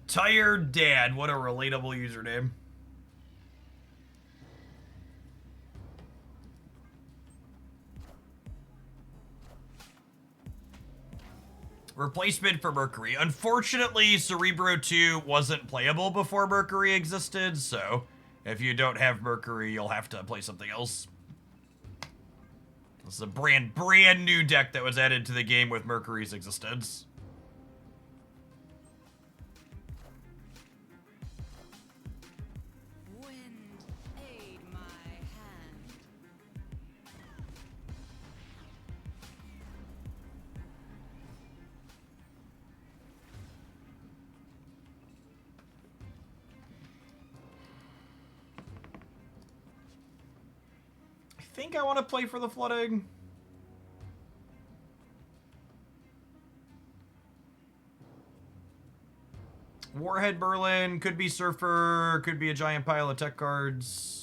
Tired Dad. What a relatable username. Replacement for Mercury. Unfortunately, Cerebro 2 wasn't playable before Mercury existed, so if you don't have Mercury, you'll have to play something else. This is a brand new deck that was added to the game with Mercury's existence. I think I want to play for the flooding. Warhead Berlin, could be Surfer, could be a giant pile of tech cards.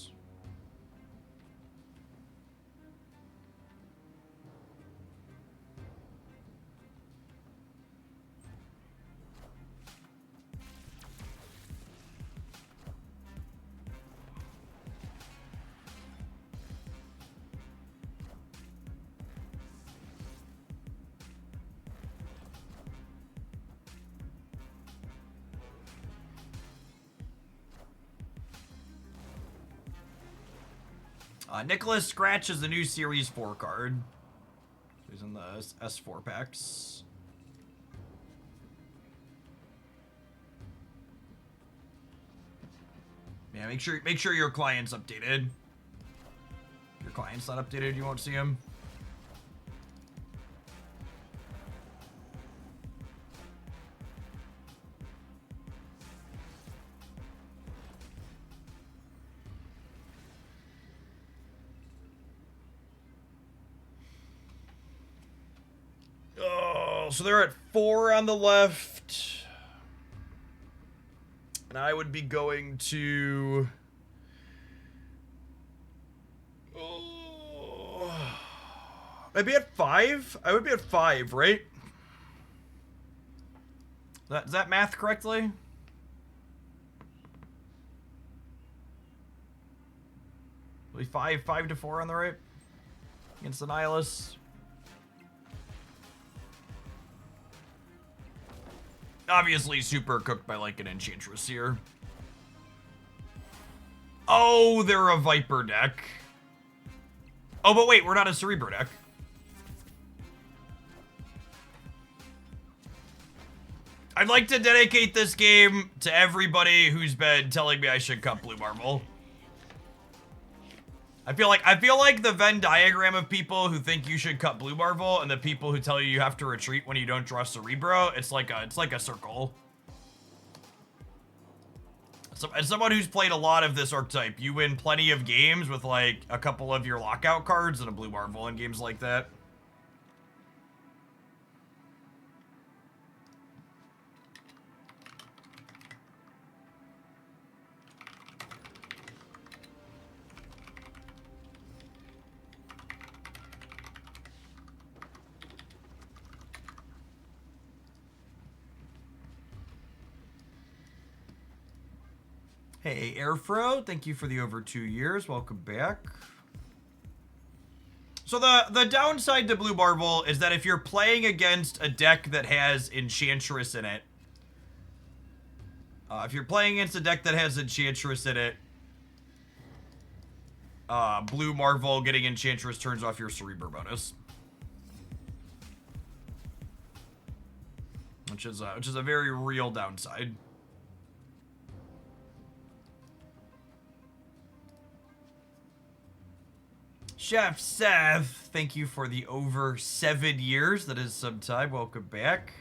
Nicholas Scratch is the new Series 4 card. He's in the S4 packs. Yeah, make sure your client's updated. If your client's not updated, you won't see him. So they're at 4 on the left. And I would be going to... I'd be at 5? I would be at 5, right? Does that math correctly? Will be 5 to 4 on the right? Against the Nihilus. Obviously super cooked by like an Enchantress here. Oh, they're a Viper deck. Oh, but wait, we're not a Cerebro deck. I'd like to dedicate this game to everybody who's been telling me I should cut Blue Marble. I feel like the Venn diagram of people who think you should cut Blue Marble and the people who tell you have to retreat when you don't draw Cerebro, it's like a circle. So as someone who's played a lot of this archetype, you win plenty of games with like a couple of your lockout cards and a Blue Marble in games like that. Hey, Airfro, thank you for the over 2 years. Welcome back. So the downside to Blue Marble is that if you're playing against a deck that has Enchantress in it, Blue Marble getting Enchantress turns off your Cerebro bonus. Which is a very real downside. Chef Seth, thank you for the over 7 years. That is some time. Welcome back.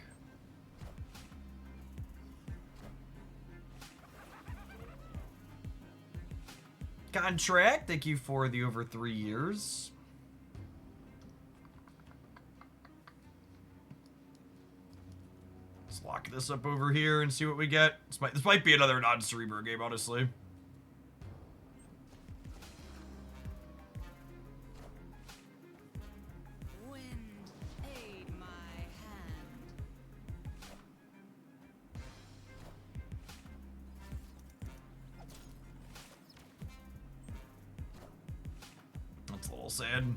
Contract, thank you for the over 3 years. Let's lock this up over here and see what we get. This might be another non-Cerebro game, honestly. Well said.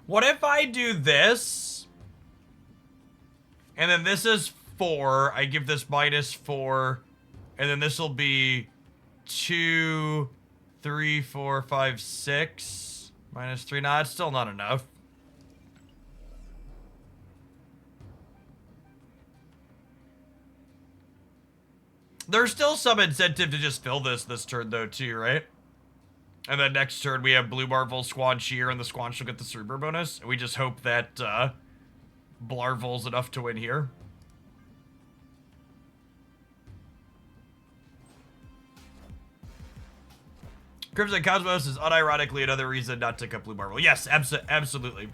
What if I do this? And then this is 4. I give this -4. And then this will be 2, 3, 4, 5, 6. -3. Nah, it's still not enough. There's still some incentive to just fill this turn, though, too, right? And then next turn, we have Blue Marvel, Squanch here, and the Squanch will get the Cerebro bonus. And we just hope that Blarvel's enough to win here. Crimson Cosmos is unironically another reason not to cut Blue Marvel. Yes, absolutely.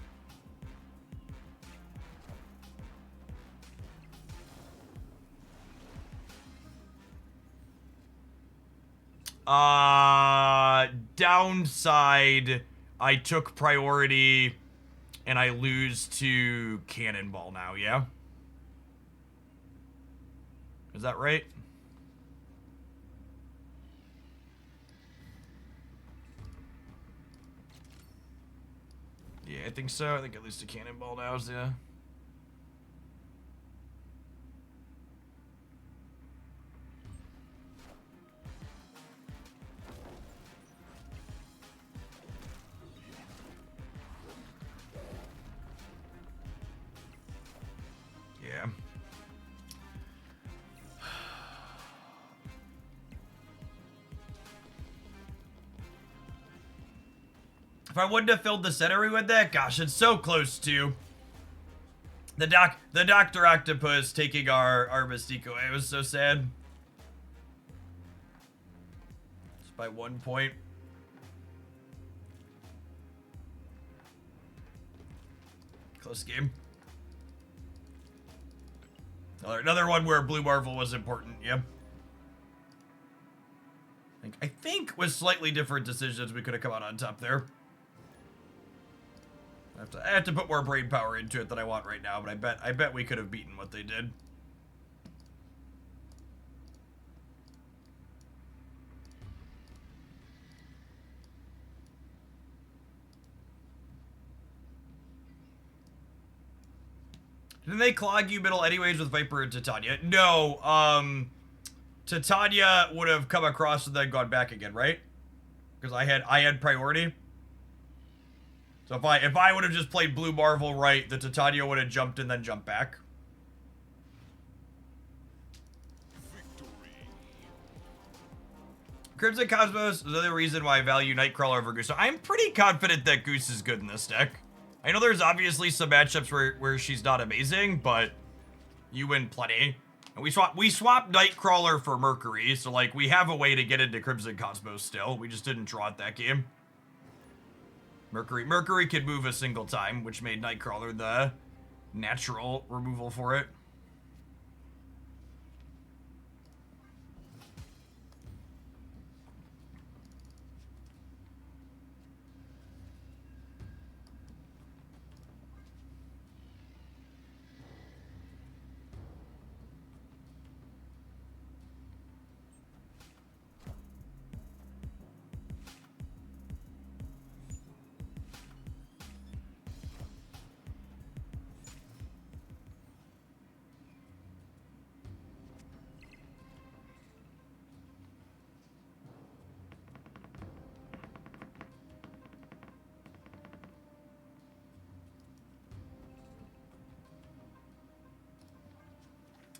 Downside, I took priority and I lose to Cannonball now, yeah? Is that right? Yeah, I think so. I think I lose to Cannonball now, yeah. Yeah. If I wouldn't have filled the center with that, gosh, it's so close to the Dr. Octopus taking our Mystique away. It was so sad. Just by 1 point. Close game. Another one where Blue Marvel was important, yep. I think with slightly different decisions, we could have come out on top there. I have to put more brain power into it than I want right now, but I bet we could have beaten what they did. Didn't they clog you middle anyways with Viper and Titania? No, Titania would have come across and then gone back again, right? Because I had priority. So if I would have just played Blue Marvel right, the Titania would have jumped and then jumped back. Crimson Cosmos is another reason why I value Nightcrawler over Goose. So I'm pretty confident that Goose is good in this deck. I know there's obviously some matchups where she's not amazing, but you win plenty. And we swapped Nightcrawler for Mercury, so like we have a way to get into Crimson Cosmos still. We just didn't draw it that game. Mercury could move a single time, which made Nightcrawler the natural removal for it.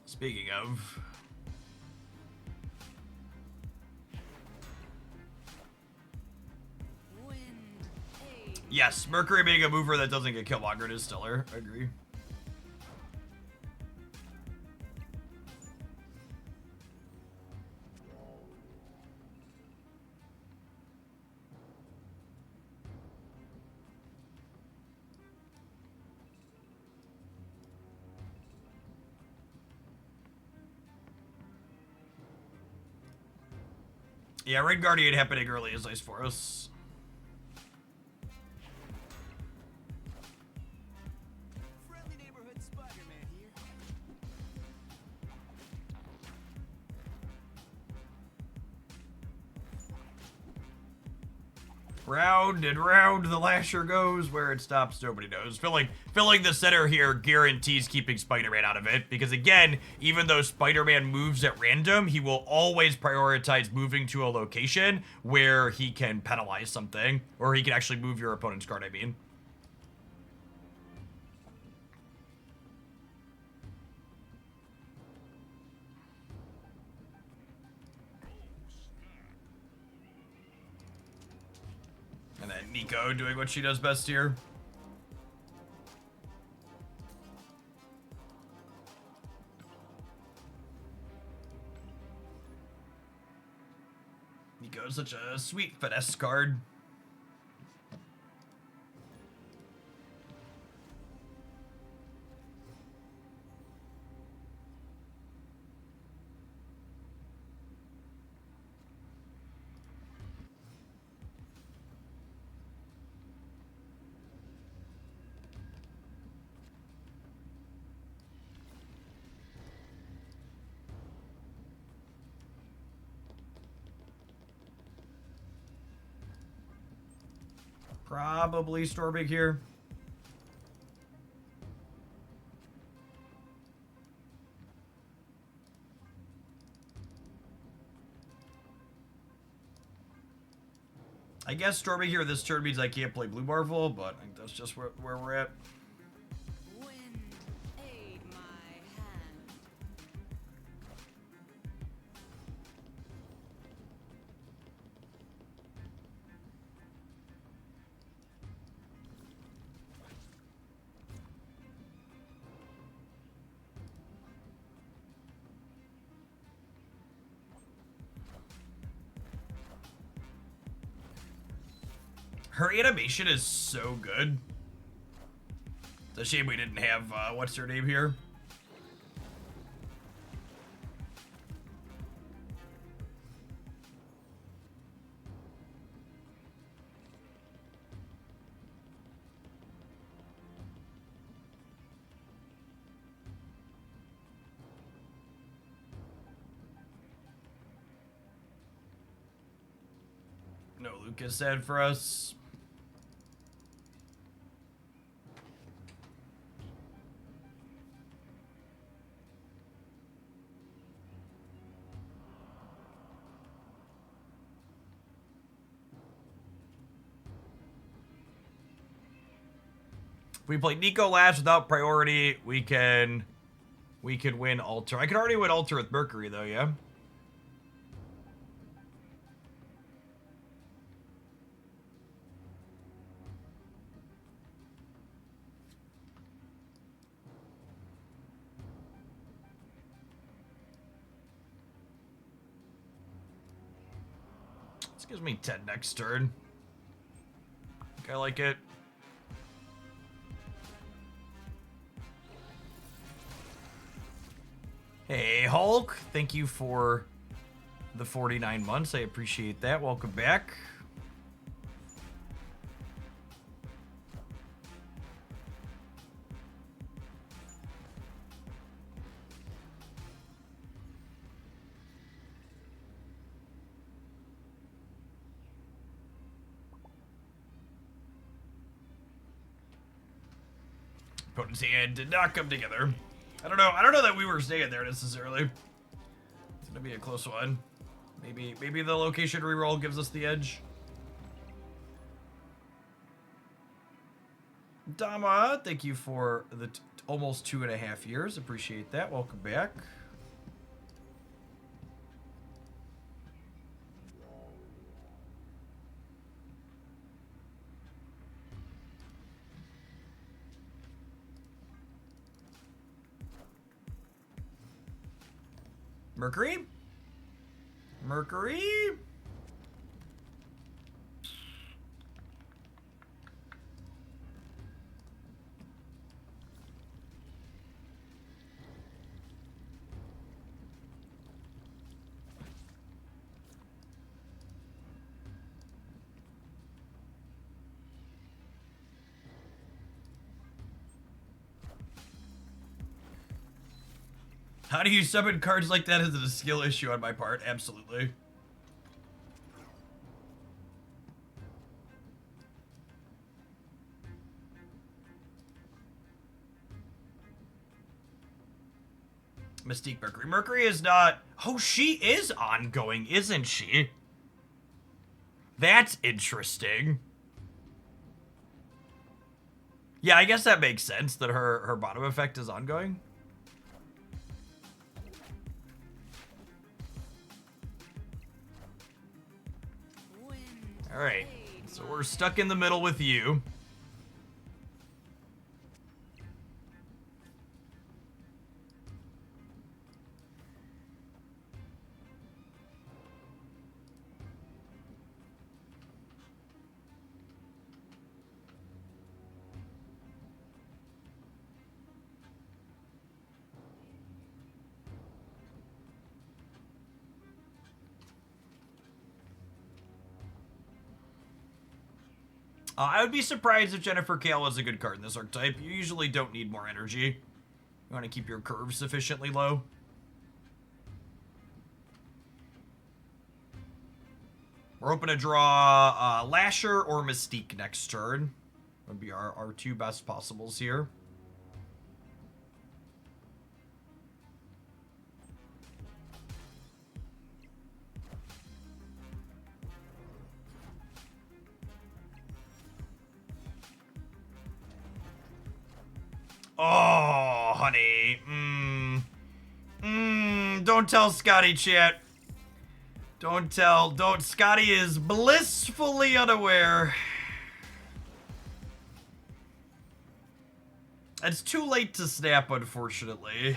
Speaking of... Yes, Mercury being a mover that doesn't get Killmongered is stellar. I agree. Yeah, Red Guardian happening early is nice for us. Friendly neighborhood Spider-Man here. Round and round the lasher goes. Where it stops, nobody knows. Filling the center here guarantees keeping Spider-Man out of it. Because again, even though Spider-Man moves at random, he will always prioritize moving to a location where he can penalize something. Or he can actually move your opponent's card, I mean. And then Nico doing what she does best here. Nico's such a sweet finesse card. Probably Storming here. I guess Storming here this turn means I can't play Blue Marvel, but I think that's just where we're at. Wind, aid my hand. Her animation is so good. It's a shame we didn't have, what's her name here? No Lucas said for us. If we play Nico last without priority, we can win Alter. I could already win Alter with Mercury though, yeah? This gives me 10 next turn. I think I like it. Hey, Hulk. Thank you for the 49 months. I appreciate that. Welcome back. Opponent's hand did not come together. I don't know that we were staying there necessarily. It's gonna be a close one. Maybe the location reroll gives us the edge. Dama, thank you for the almost 2.5 years. Appreciate that. Welcome back. Mercury? Mercury? How do you summon cards like that? Is it a skill issue on my part? Absolutely. Mystique Mercury. Mercury is not... Oh, she is ongoing, isn't she? That's interesting. Yeah, I guess that makes sense that her bottom effect is ongoing. Alright, so we're stuck in the middle with you. I would be surprised if Jennifer Kale was a good card in this archetype. You usually don't need more energy. You want to keep your curves sufficiently low. We're hoping to draw Lasher or Mystique next turn. Would be our two best possibles here. Oh, honey. Don't tell Scotty, chat. Don't. Scotty is blissfully unaware. It's too late to snap, unfortunately.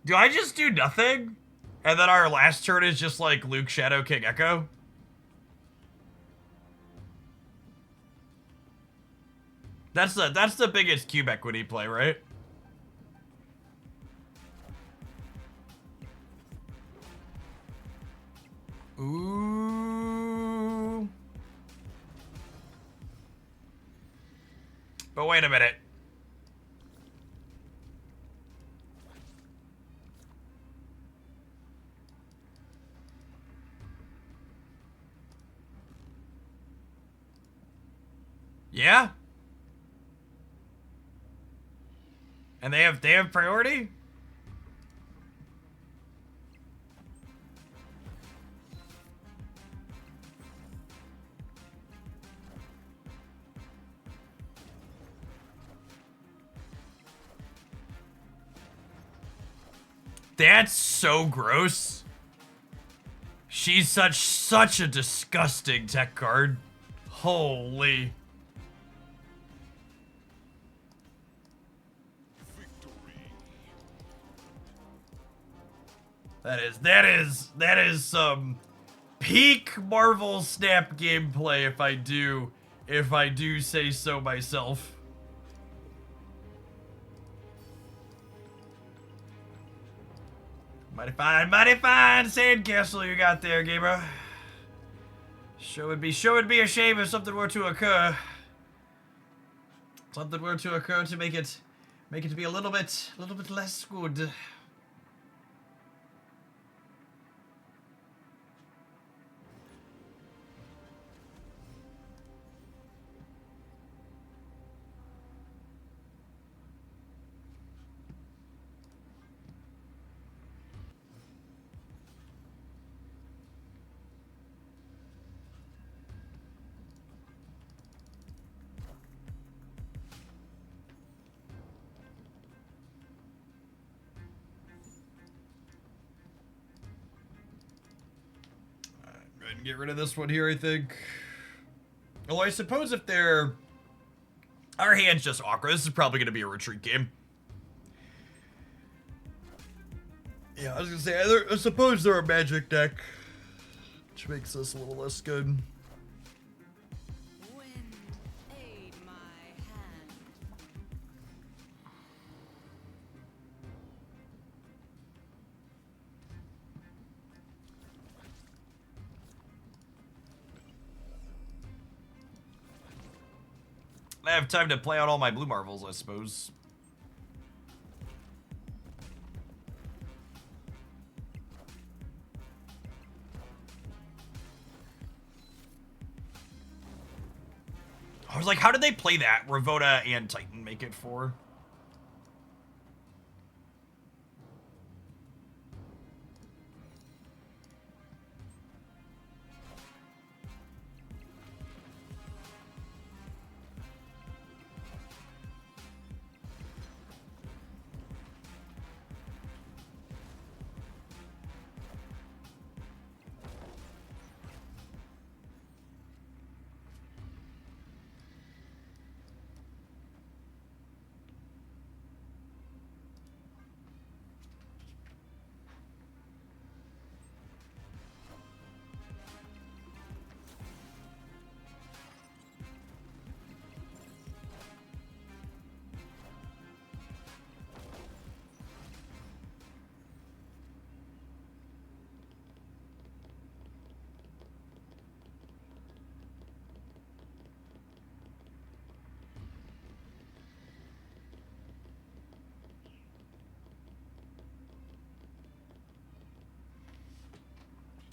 Do I just do nothing? And then our last turn is just like Luke Shadow King Echo? That's the biggest cube equity play, right? Ooh. But wait a minute. Yeah? And they have priority? That's so gross. She's such a disgusting tech card. Holy. That is some peak Marvel Snap gameplay if I do say so myself. Mighty fine sandcastle you got there, gamer. Sure would be a shame if something were to occur. Something were to occur to make it be a little bit less good. Go ahead and get rid of this one here, I think. Well, I suppose if they're... Our hand's just awkward. This is probably going to be a retreat game. Yeah, I was going to say, I suppose they're a magic deck. Which makes this a little less good. Wind, aid my hand. I have time to play out all my blue marvels, I suppose. I was like, how did they play that? Ravoda and Titan make it 4.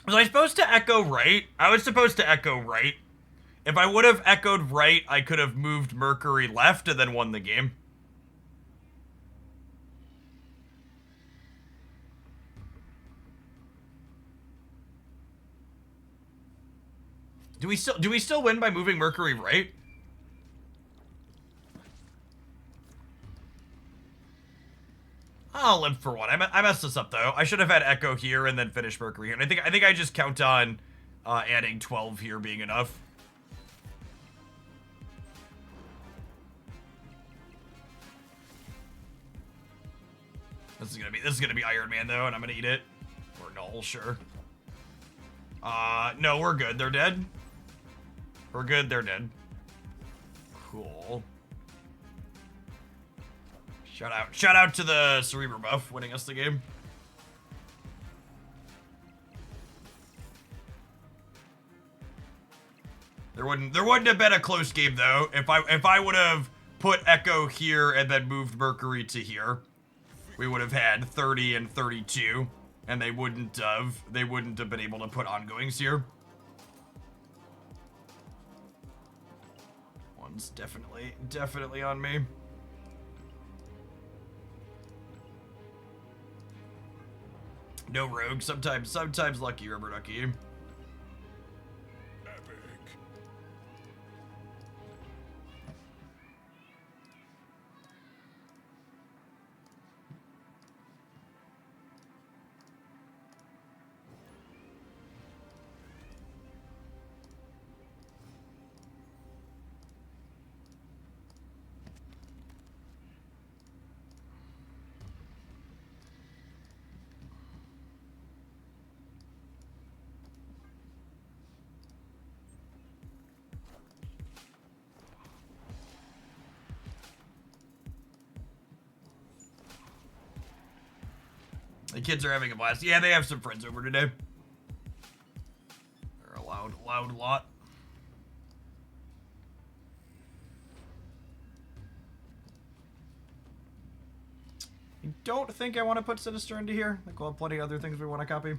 Was I supposed to echo right? I was supposed to echo right. If I would have echoed right, I could have moved Mercury left and then won the game. Do we still win by moving Mercury right? I'll live for one. I messed this up though. I should have had Echo here and then finish Mercury here. And I think I just count on adding 12 here being enough. This is gonna be Iron Man though, and I'm gonna eat it. Or Null, sure. No, we're good. They're dead. We're good. They're dead. Cool. Shout out to the Cerebro buff winning us the game. There wouldn't have been a close game though if I would have put Echo here and then moved Mercury to here. We would have had 30 and 32, and they wouldn't have been able to put ongoings here. One's definitely on me. No rogue. Sometimes lucky, rubber ducky. The kids are having a blast. Yeah, they have some friends over today. They're a loud lot. I don't think I want to put Sinister into here. Like, we'll have plenty of other things we want to copy.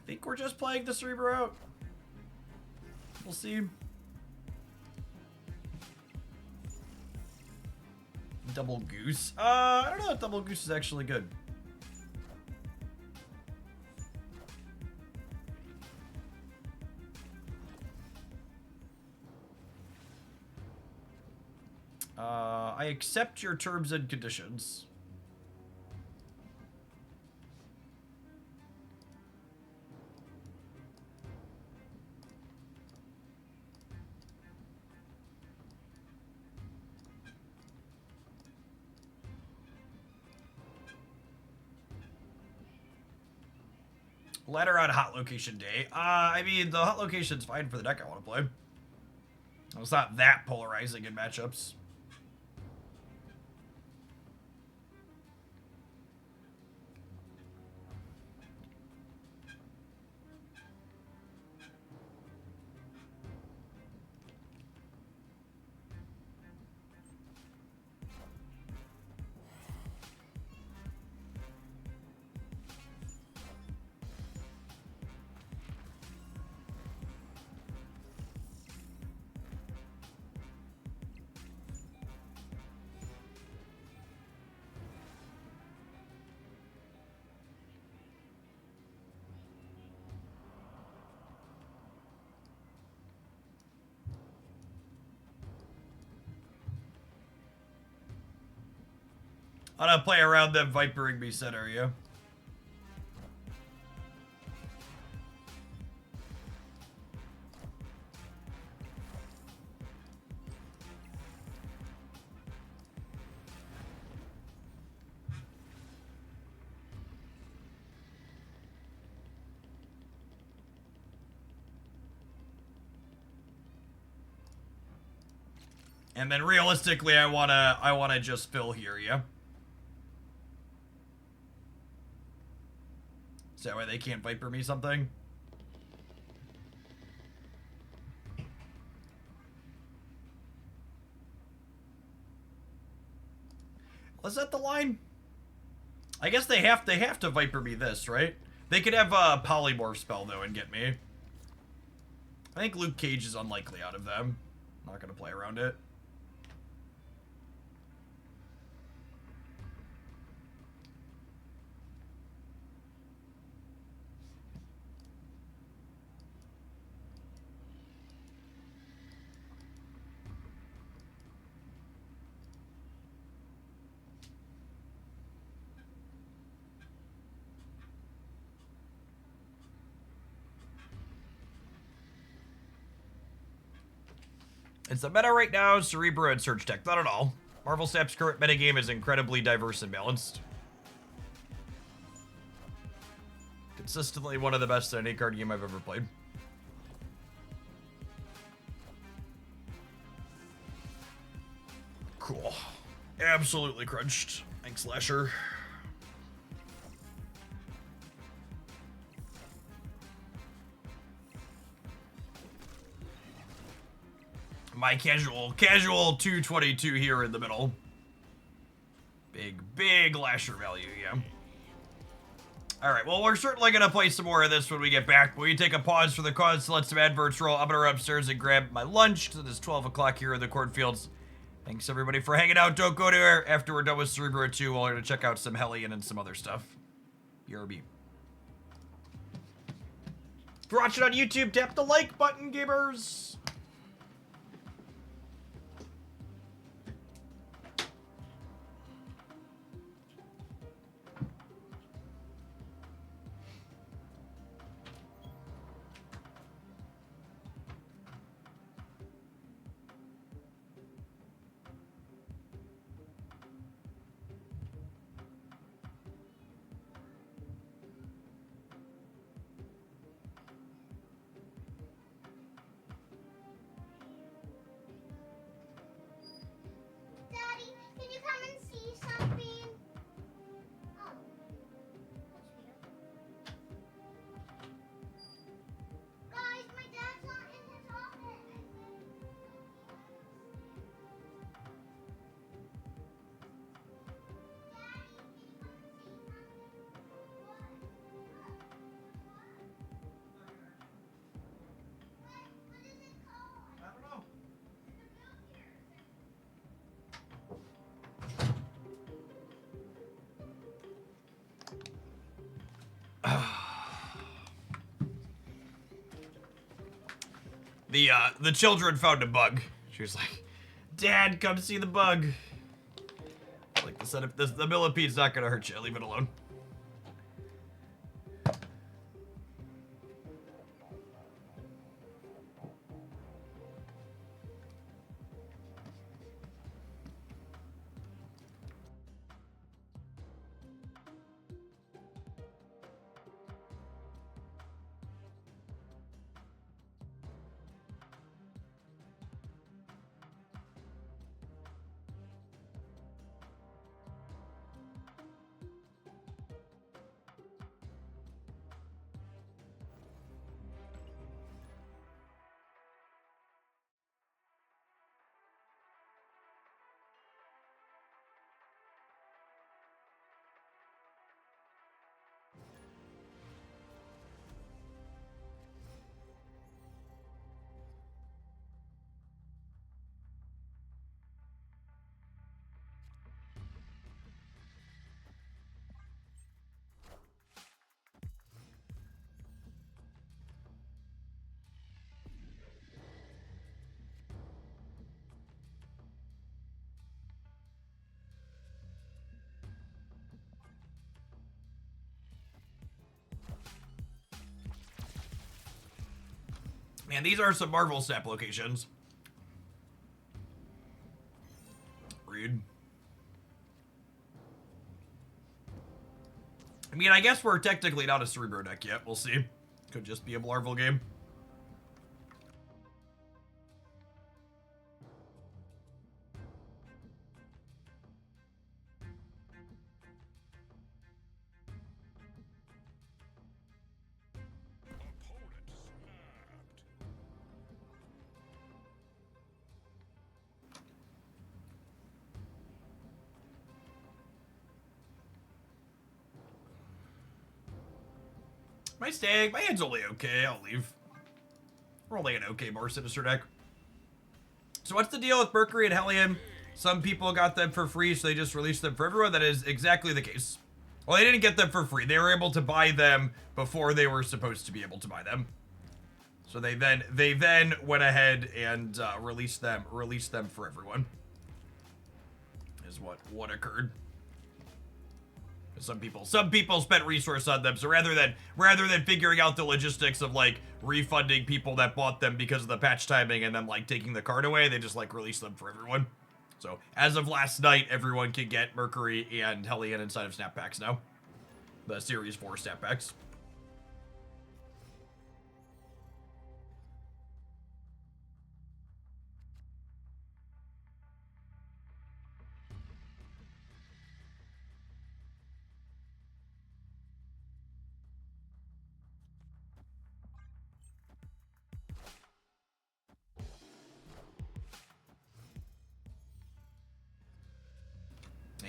I think we're just playing the Cerebro out. We'll see. Double Goose. I don't know if Double Goose is actually good. I accept your terms and conditions. Ladder on hot location day. I mean, the hot location's fine for the deck I want to play. It's not that polarizing in matchups. I'm gonna play around them vipering me center, yeah. And then realistically, I wanna just fill here, yeah. So that way they can't viper me something. Was that the line? I guess they have to viper me this, right? They could have a polymorph spell though and get me. I think Luke Cage is unlikely out of them. Not gonna play around it. It's the meta right now, Cerebro and Surge Tech. Not at all. Marvel Snap's current metagame is incredibly diverse and balanced. Consistently one of the best in any card game I've ever played. Cool. Absolutely crunched. Thanks, Lasher. My casual 222 here in the middle. Big Lasher value, yeah. Alright, well, we're certainly going to play some more of this when we get back. We take a pause for the cause to let some adverts roll. I'm going to run upstairs and grab my lunch, because it is 12 o'clock here in the cornfields. Thanks, everybody, for hanging out. Don't go anywhere. After we're done with Cerebro 2, we're going to check out some Hellion and some other stuff. BRB. If you're watching on YouTube, tap the like button, gamers. Daddy, can you come and see something? Oh. Guys, my dad's not in his office. Daddy, can you come and see something? What is it called? I don't know. The children found a bug. She was like, "Dad, come see the bug." Like the millipede's not gonna hurt you. Leave it alone. Man, these are some Marvel Snap locations. Rude. I mean, I guess we're technically not a Cerebro deck yet. We'll see. Could just be a Blarvel game. My stag, my hand's only okay. I'll leave. We're only an okay Bar Sinister deck. So what's the deal with Mercury and Hellion? Some people got them for free, so they just released them for everyone. That is exactly the case. Well, they didn't get them for free. They were able to buy them before they were supposed to be able to buy them. So they then went ahead and released them for everyone. Is what occurred. Some people spent resource on them, so rather than figuring out the logistics of like refunding people that bought them because of the patch timing and then like taking the card away, they just like released them for everyone. So as of last night, everyone can get Mercury and Hellion inside of snap packs now. The Series 4 snap packs.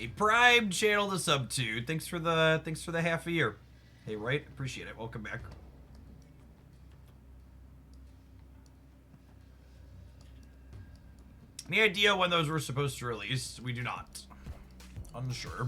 A Prime channel to sub to. Thanks for the half a year. Hey, right? Appreciate it. Welcome back. Any idea when those were supposed to release? We do not. Unsure.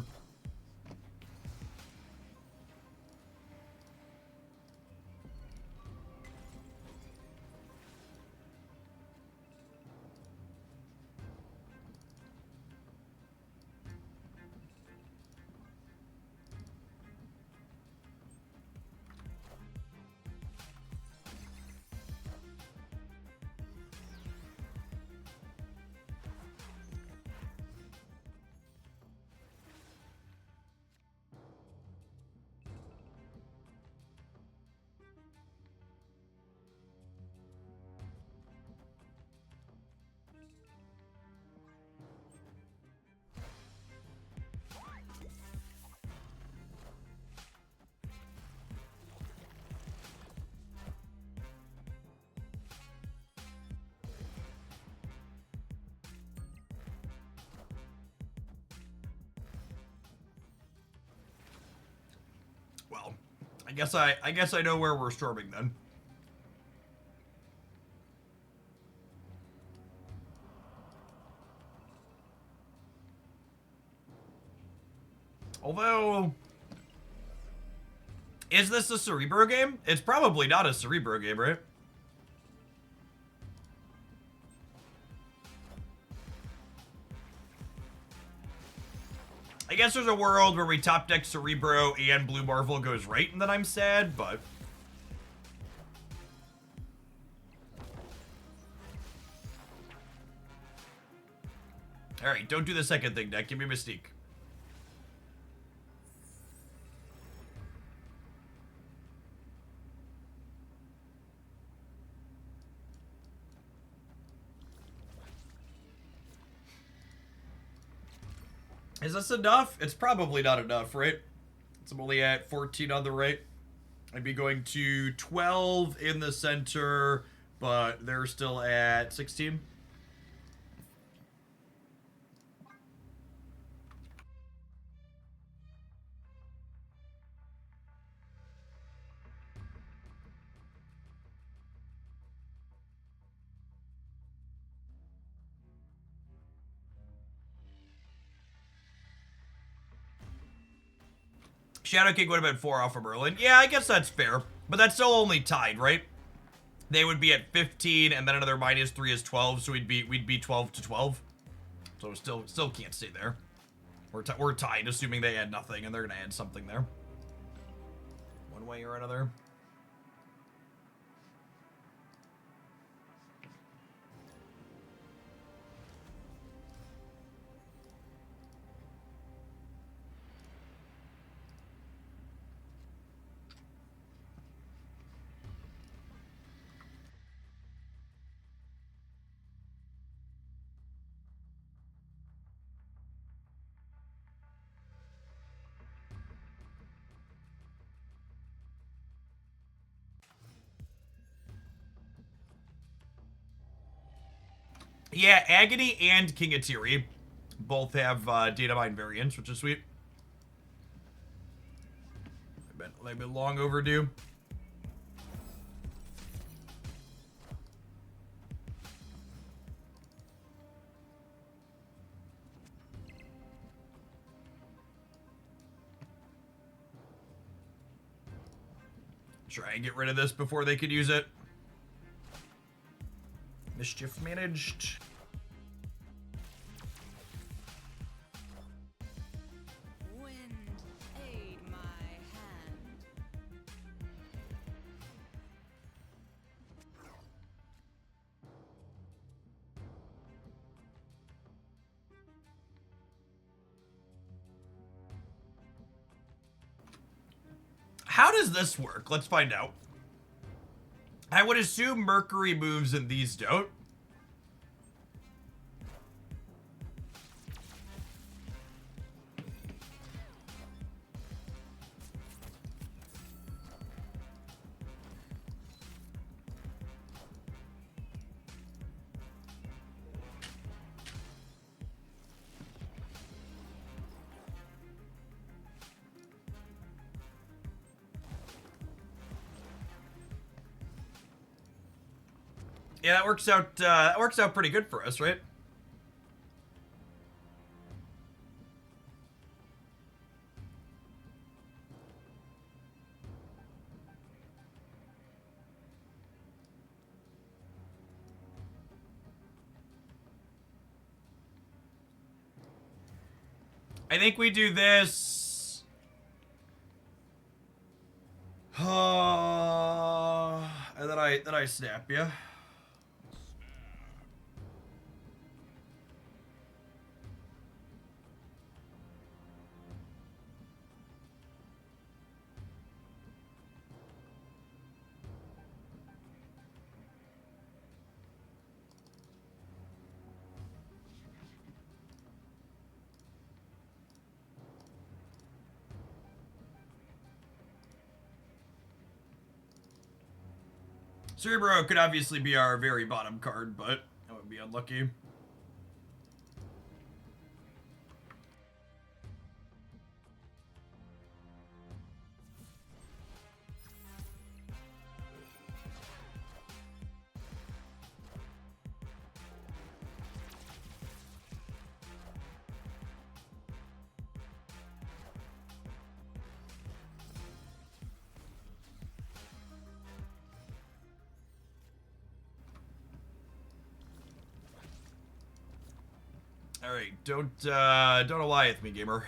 Well, I guess I know where we're storming then. Although, is this a Cerebro game? It's probably not a Cerebro game, right? I guess there's a world where we top deck Cerebro and Blue Marvel goes right, and then I'm sad, but... Alright, don't do the second thing, deck. Give me Mystique. Is this enough? It's probably not enough, right? So I'm only at 14 on the right. I'd be going to 12 in the center, but they're still at 16. Shadow King would have been 4 off of Merlin. Yeah, I guess that's fair. But that's still only tied, right? They would be at 15, and then another -3 is 12, so we'd be 12 to 12. So still can't stay there. We're tied, assuming they add nothing, and they're gonna add something there. One way or another. Yeah, Agony and King Atiri both have data mine variants, which is sweet. They've been long overdue. Try and get rid of this before they could use it. Mischief managed. Wind, aid my hand. How does this work? Let's find out. I would assume Mercury moves and these don't. Yeah, that works out. That works out pretty good for us, right? I think we do this. And then I snap you. Cerebro could obviously be our very bottom card, but that would be unlucky. All right, don't Goliath me, gamer.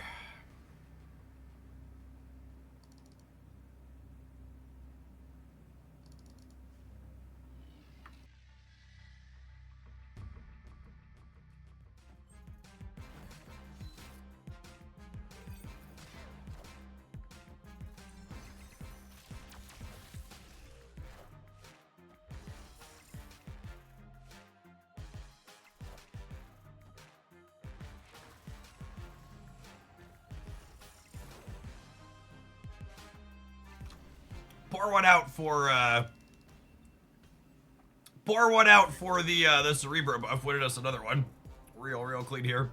Pour one out for the Cerebro buff. Winning us another one. Real clean here.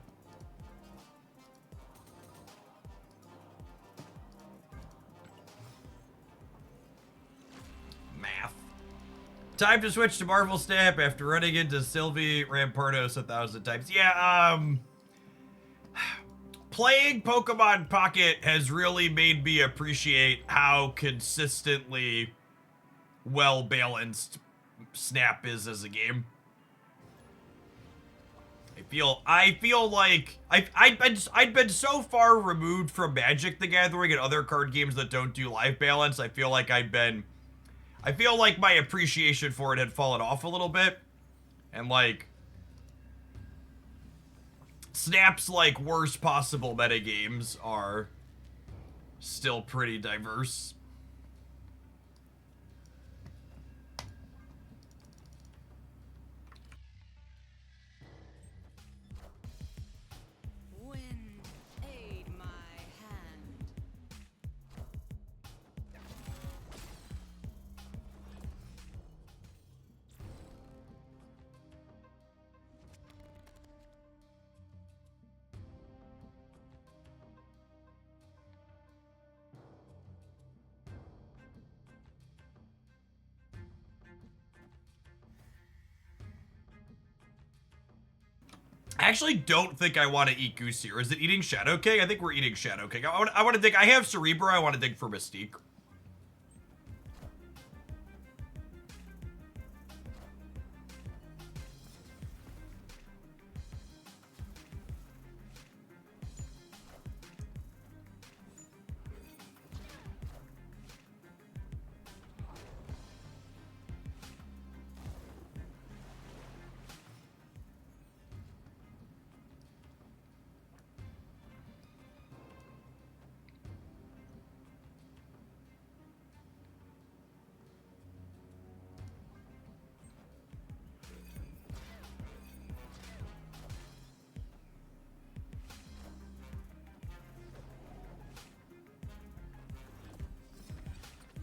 Math. Time to switch to Marvel Snap after running into Sylvie Rampardos 1,000 times. Yeah, playing Pokemon Pocket has really made me appreciate how consistently well balanced Snap is as a game. I feel like I'd been so far removed from Magic the Gathering and other card games that don't do life balance. I feel like my appreciation for it had fallen off a little bit, and like Snap's like worst possible metagames are still pretty diverse. Wind, aid my hand. I actually don't think I want to eat Goose here. Is it eating Shadow King? I think we're eating Shadow King. I want to dig. I have Cerebro. I want to dig for Mystique.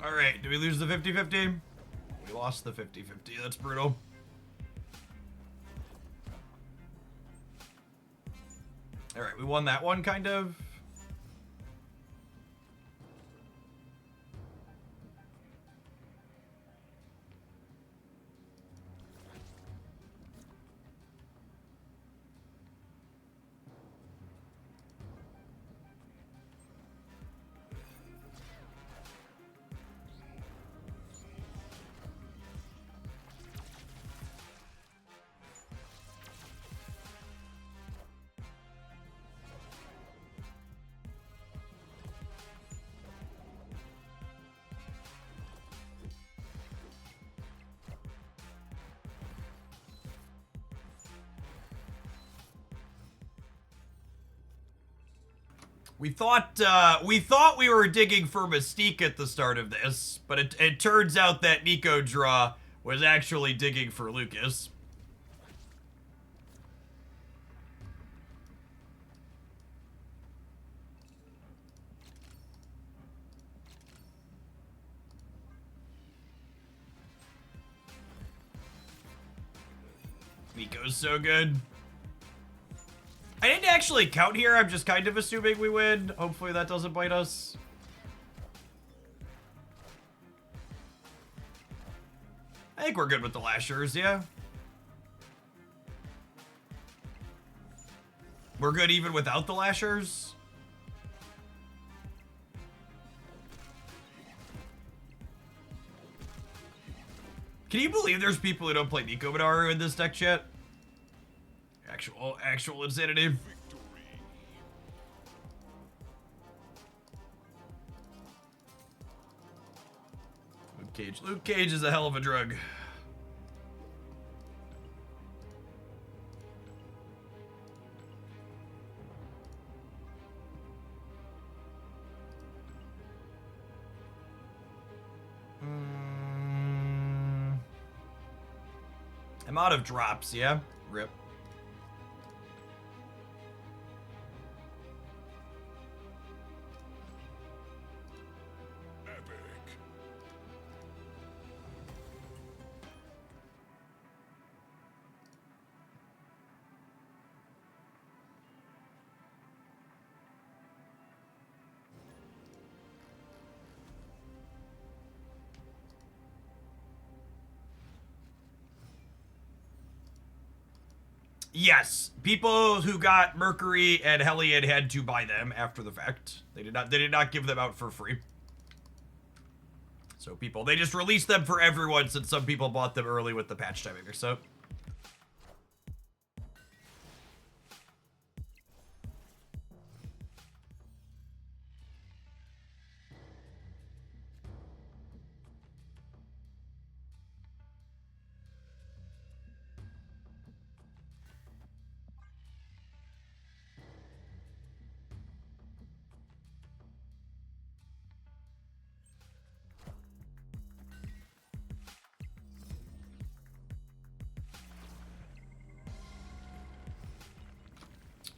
All right, do we lose the 50-50? We lost the 50-50. That's brutal. All right, we won that one, kind of. We thought we were digging for Mystique at the start of this, but it turns out that Nico Draw was actually digging for Lucas. Nico's so good. I didn't actually count here. I'm just kind of assuming we win. Hopefully that doesn't bite us. I think we're good with the Lashers, yeah. We're good even without the Lashers. Can you believe there's people who don't play Nico Minaru in this deck, chat? Actual insanity. Luke Cage is a hell of a drug. I'm out of drops, yeah? Rip. Yes, people who got Mercury and Hellion had to buy them after the fact. They did not give them out for free. So they just released them for everyone since some people bought them early with the patch timing or so.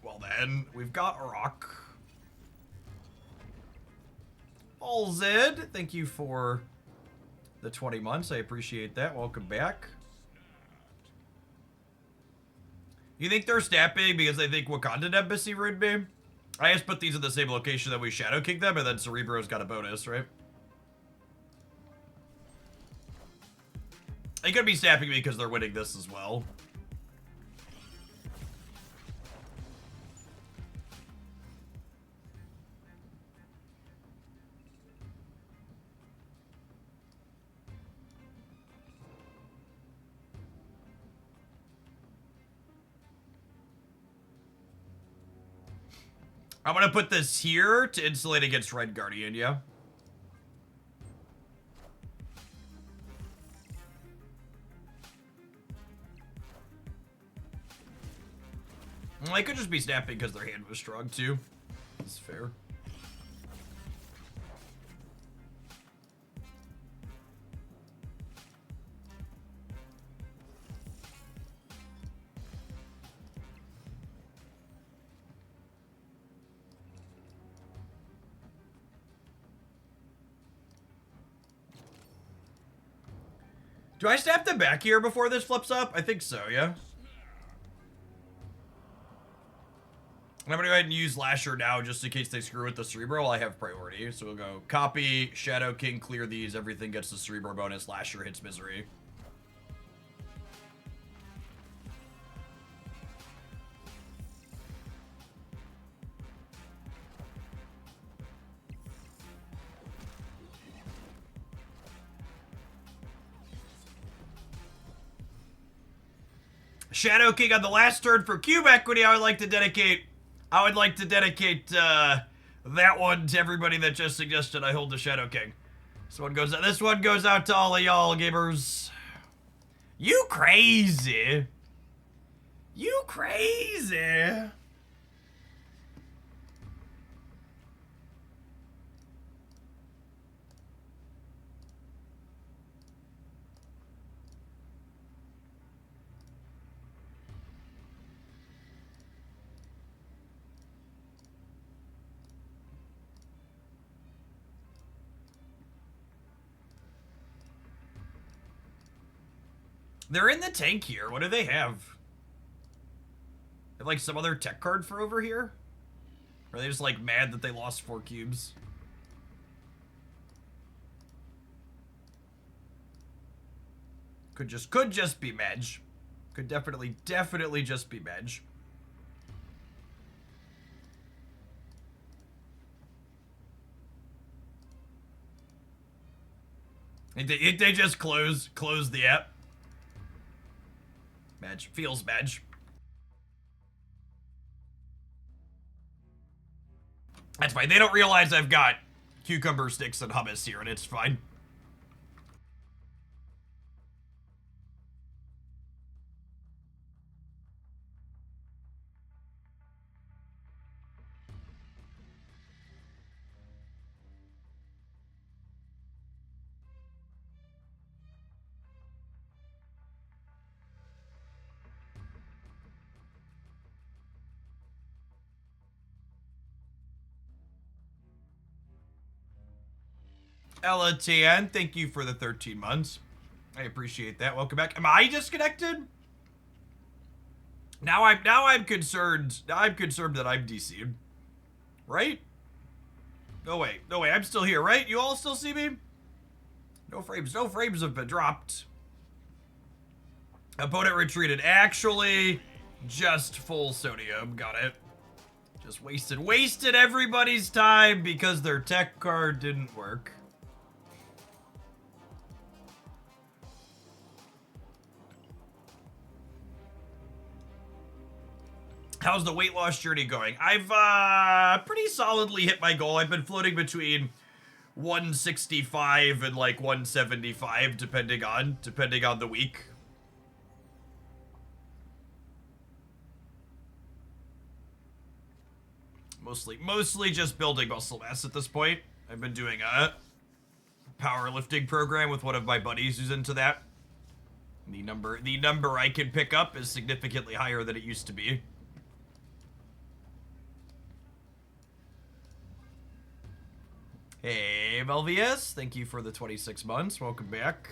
Well then, we've got a rock. All Zed, thank you for the 20 months. I appreciate that. Welcome back. You think they're snapping because they think Wakandan Embassy ruined me? I just put these in the same location that we Shadow Kicked them, and then Cerebro's got a bonus, right? They could be snapping me because they're winning this as well. I'm gonna put this here to insulate against Red Guardian, yeah? Well, they could just be snapping because their hand was strong, too. That's fair. Do I snap them back here before this flips up? I think so, yeah? I'm gonna go ahead and use Lasher now just in case they screw with the Cerebro. I have priority. So we'll go copy, Shadow King, clear these. Everything gets the Cerebro bonus. Lasher hits Misery. Shadow King on the last turn for cube equity. I would like to dedicate that one to everybody that just suggested I hold the Shadow King. This one goes out to all of y'all gamers. You crazy. You crazy. They're in the tank here. What do they have? They have like some other tech card for over here? Or are they just like mad that they lost 4 cubes? Could just be Medj. Could definitely just be Medj. They just close the app. Medj. Feels Medj. That's fine. They don't realize I've got cucumber sticks and hummus here, and it's fine. Ella Tian, thank you for the 13 months. I appreciate that. Welcome back. Am I disconnected? Now I'm concerned. Now I'm concerned that I'm DC'd. Right? No way. I'm still here, right? You all still see me? No frames have been dropped. Opponent retreated. Actually, just full sodium. Got it. Just wasted everybody's time because their tech card didn't work. How's the weight loss journey going? I've pretty solidly hit my goal. I've been floating between 165 and like 175 depending on the week. Mostly just building muscle mass at this point. I've been doing a powerlifting program with one of my buddies who's into that. The number I can pick up is significantly higher than it used to be. Hey, Melvius, thank you for the 26 months. Welcome back.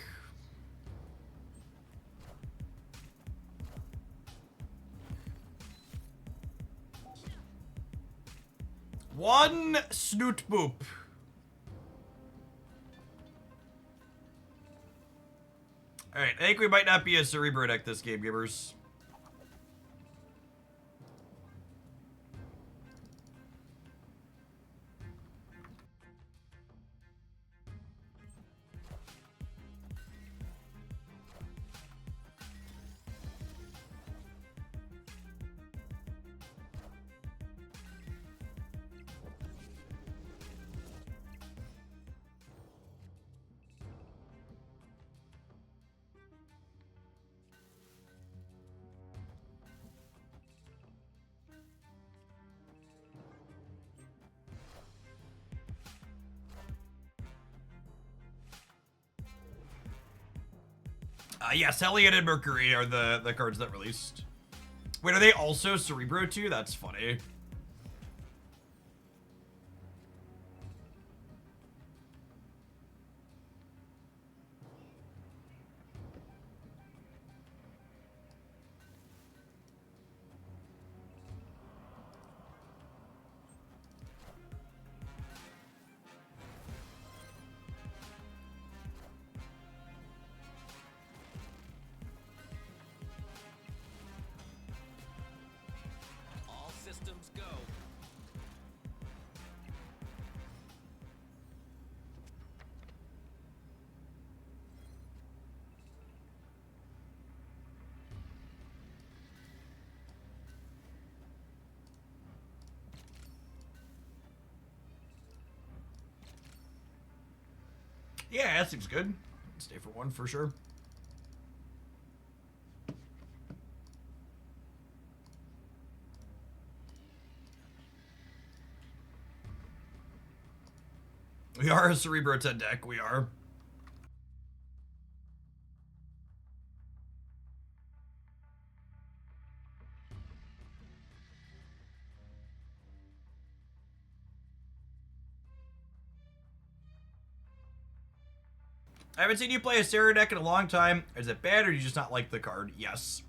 One snoot boop. Alright, I think we might not be a Cerebro deck this game, gamers. Yes, Hellion and Mercury are the cards that released. Wait, are they also Cerebro too? That's funny. All systems go. Yeah, that seems good. Stay for one for sure. We are a Cerebro 10 deck, we are. I haven't seen you play a Sarah deck in a long time. Is it bad or do you just not like the card? Yes.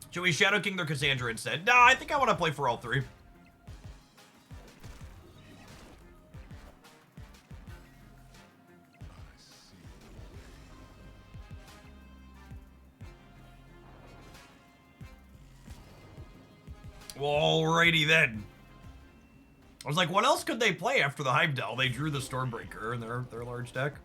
Should we Shadow King their Cassandra instead? Nah, I think I want to play for all three. Well, alrighty then. I was like, what else could they play after the Heimdall? They drew the Stormbreaker in their large deck.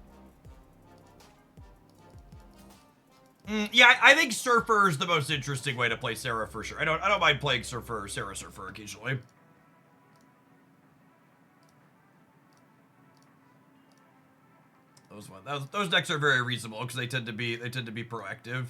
Yeah, I think Surfer is the most interesting way to play Sarah for sure. I don't mind playing Surfer, Sarah Surfer occasionally. Those decks are very reasonable because they tend to be proactive.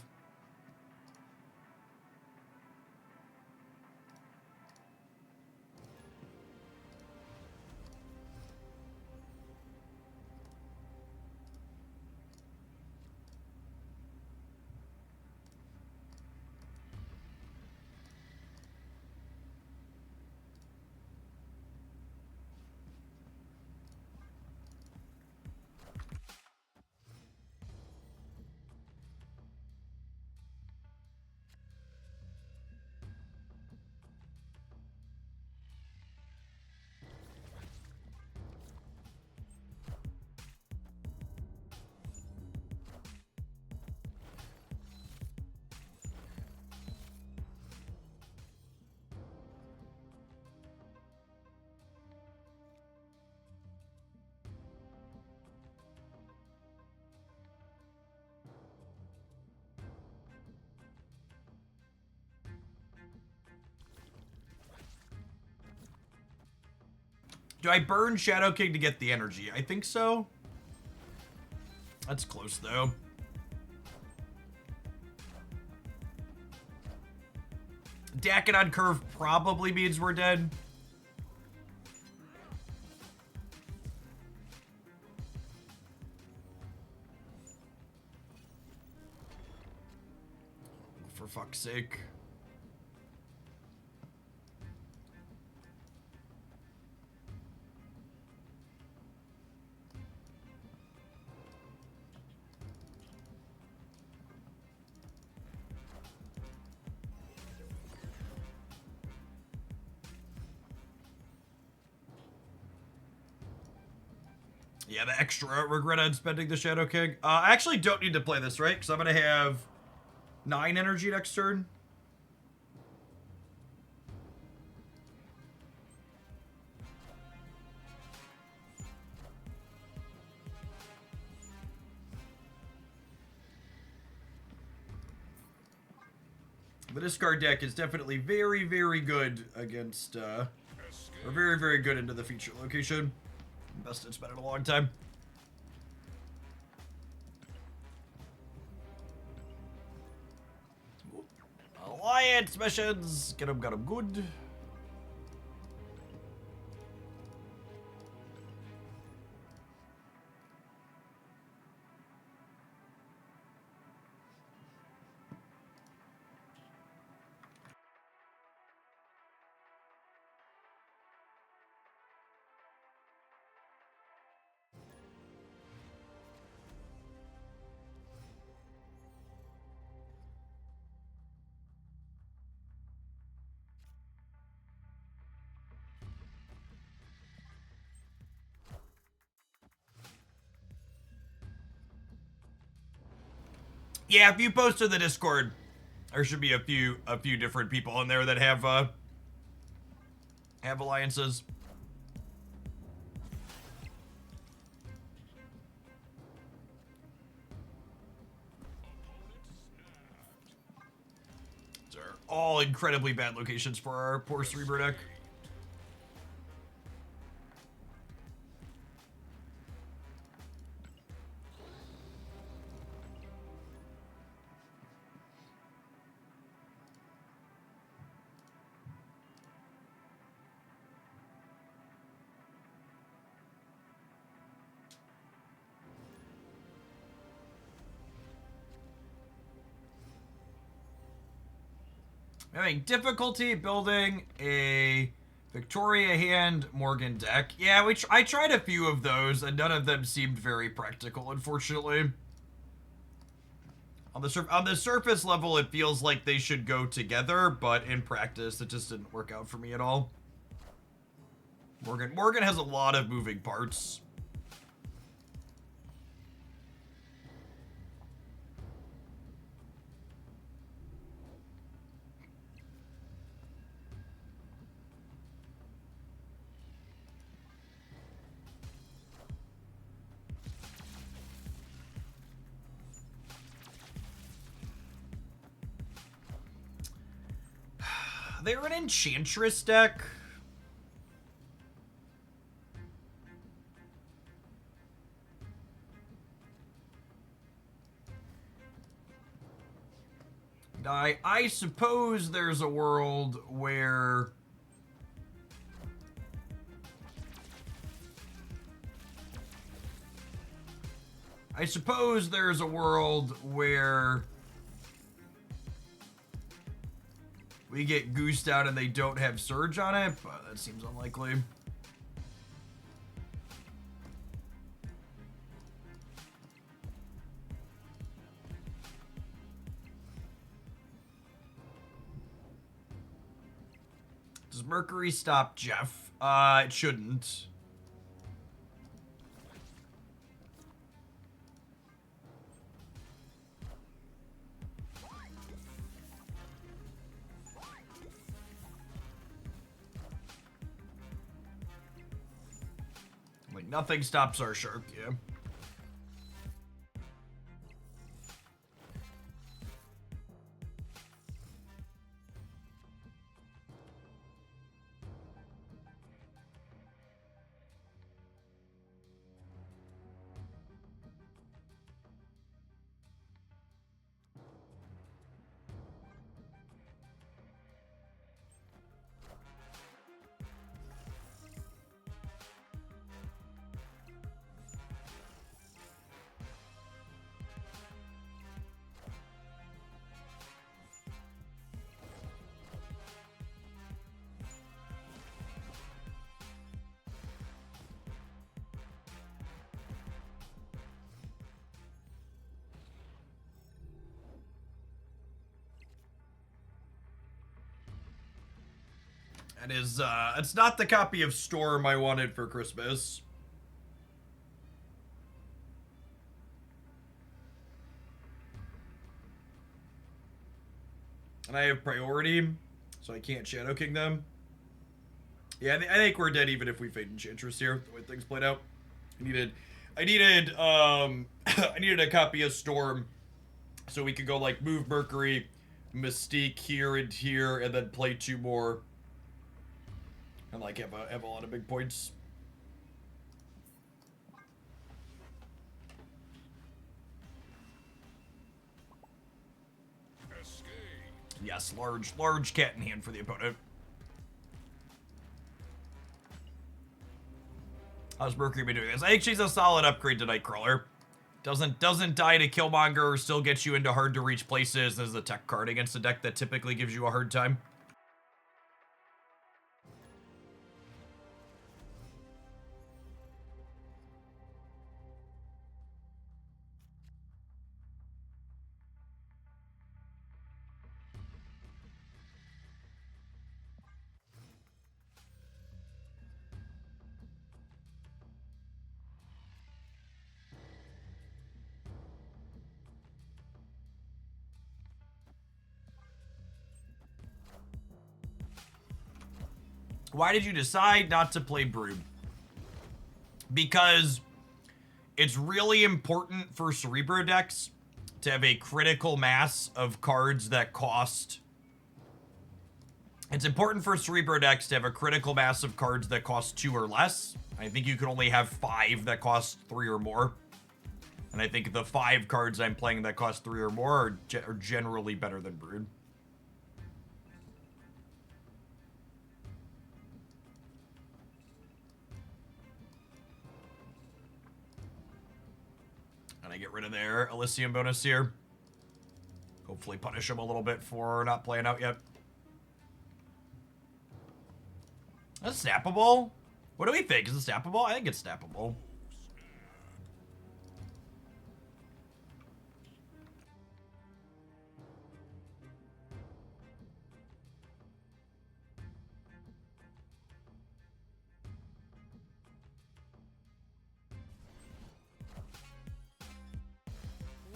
Do I burn Shadow King to get the energy? I think so. That's close, though. Dakin on curve probably means we're dead. For fuck's sake. Yeah, the extra regret on spending the Shadow King. I actually don't need to play this, right? Because I'm going to have 9 energy next turn. The discard deck is definitely very, very good against, or very, very good into the feature location. Best it's been in a long time. Alliance missions. Get them, got them good. Yeah, if you post to the Discord, there should be a few different people in there that have alliances. These are all incredibly bad locations for our poor Cerebro deck. Having difficulty building a Victoria Hand Morgan deck. Yeah, I tried a few of those, and none of them seemed very practical, unfortunately. On the surface level, it feels like they should go together, but in practice, it just didn't work out for me at all. Morgan has a lot of moving parts. They're an Enchantress deck. I suppose there's a world where we get goosed out and they don't have Surge on it, but that seems unlikely. Does Mercury stop Jeff? It shouldn't. Like, nothing stops our shark, yeah. That is, it's not the copy of Storm I wanted for Christmas. And I have priority, so I can't Shadow King them. Yeah, I think we're dead even if we Fate Enchantress here, the way things played out. I needed a copy of Storm so we could go, like, move Mercury, Mystique here and here, and then play two more. And, like, have a lot of big points. Yes, large cat in hand for the opponent. How's Mercury been doing this? I think she's a solid upgrade to Nightcrawler. Doesn't die to Killmonger, still gets you into hard to reach places. This is a tech card against a deck that typically gives you a hard time. Why did you decide not to play Brood? Because it's really important for Cerebro decks to have a critical mass of cards that cost... It's important for Cerebro decks to have a critical mass of cards that cost 2 or less. I think you can only have 5 that cost 3 or more. And I think the 5 cards I'm playing that cost 3 or more are generally better than Brood. And I get rid of their Elysium bonus here. Hopefully punish them a little bit for not playing out yet. That's snappable. What do we think? Is it snappable? I think it's snappable.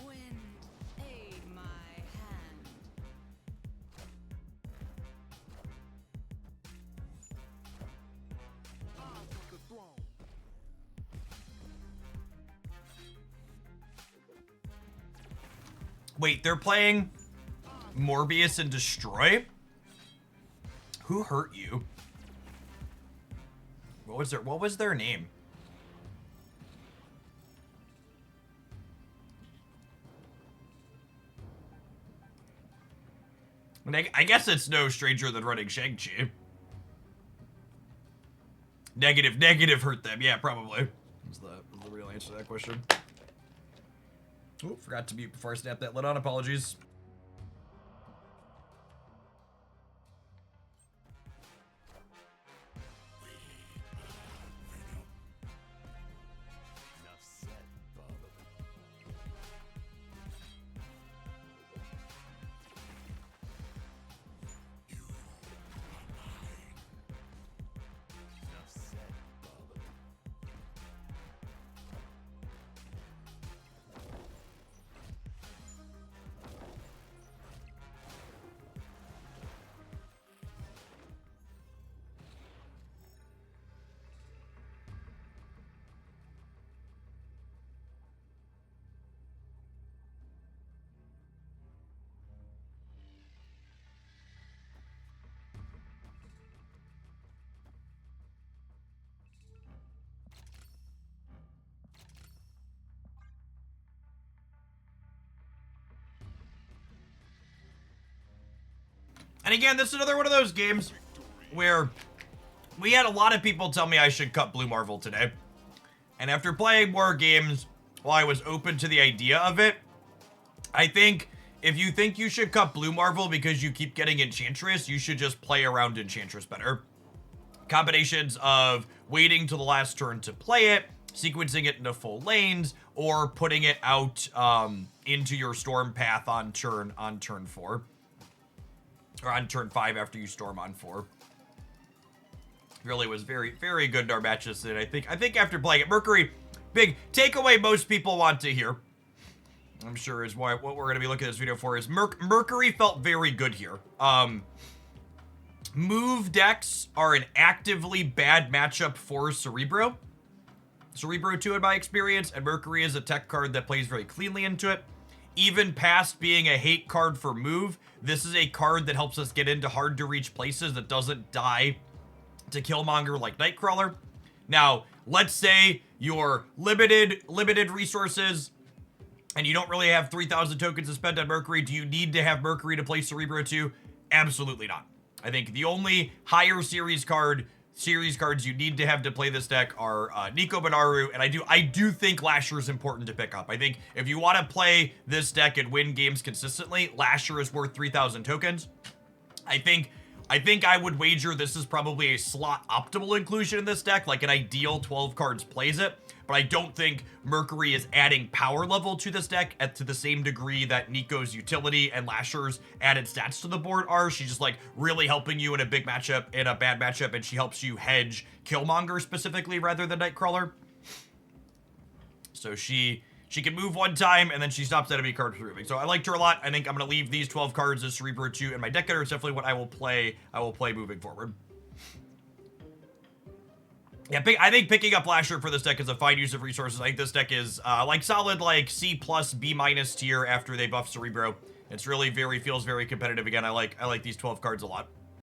Wind, aid my hand. Wait, they're playing Morbius and Destroy? Who hurt you? What was their name? I guess it's no stranger than running Shang-Chi. Negative hurt them. Yeah, probably. Is the real answer to that question. Oh, forgot to mute before I snapped that lid on. Apologies. And again, this is another one of those games where we had a lot of people tell me I should cut Blue Marvel today. And after playing more games, while I was open to the idea of it, I think if you think you should cut Blue Marvel because you keep getting Enchantress, you should just play around Enchantress better. Combinations of waiting till the last turn to play it, sequencing it into full lanes, or putting it out into your storm path on turn 4. Or on turn 5 after you storm on 4. Really was very, very good in our matches. And I think after playing it, Mercury, big takeaway most people want to hear, I'm sure is what we're going to be looking at this video for, is Mercury felt very good here. Move decks are an actively bad matchup for Cerebro. Cerebro 2 in my experience, and Mercury is a tech card that plays very cleanly into it. Even past being a hate card for move, this is a card that helps us get into hard to reach places that doesn't die to Killmonger like Nightcrawler. Now, let's say you're limited resources and you don't really have 3,000 tokens to spend on Mercury, do you need to have Mercury to play Cerebro 2? Absolutely not. I think the only higher series cards you need to have to play this deck are Nico Binaru, and I do think Lasher is important to pick up. I think if you want to play this deck and win games consistently, Lasher is worth 3,000 tokens. I think I would wager this is probably a slot optimal inclusion in this deck, like an ideal 12 cards plays it, but I don't think Mercury is adding power level to this deck to the same degree that Nico's utility and Lasher's added stats to the board are. She's just like really helping you in a big matchup, in a bad matchup, and she helps you hedge Killmonger specifically rather than Nightcrawler. So she can move one time, and then she stops enemy cards from moving. So I liked her a lot. I think I'm going to leave these 12 cards as Cerebro 2 in my deck, and it's definitely what I will play moving forward. Yeah, I think picking up Lasher for this deck is a fine use of resources. I think this deck is like solid, like C+, B- tier after they buff Cerebro. It's really feels very competitive again. I like these 12 cards a lot.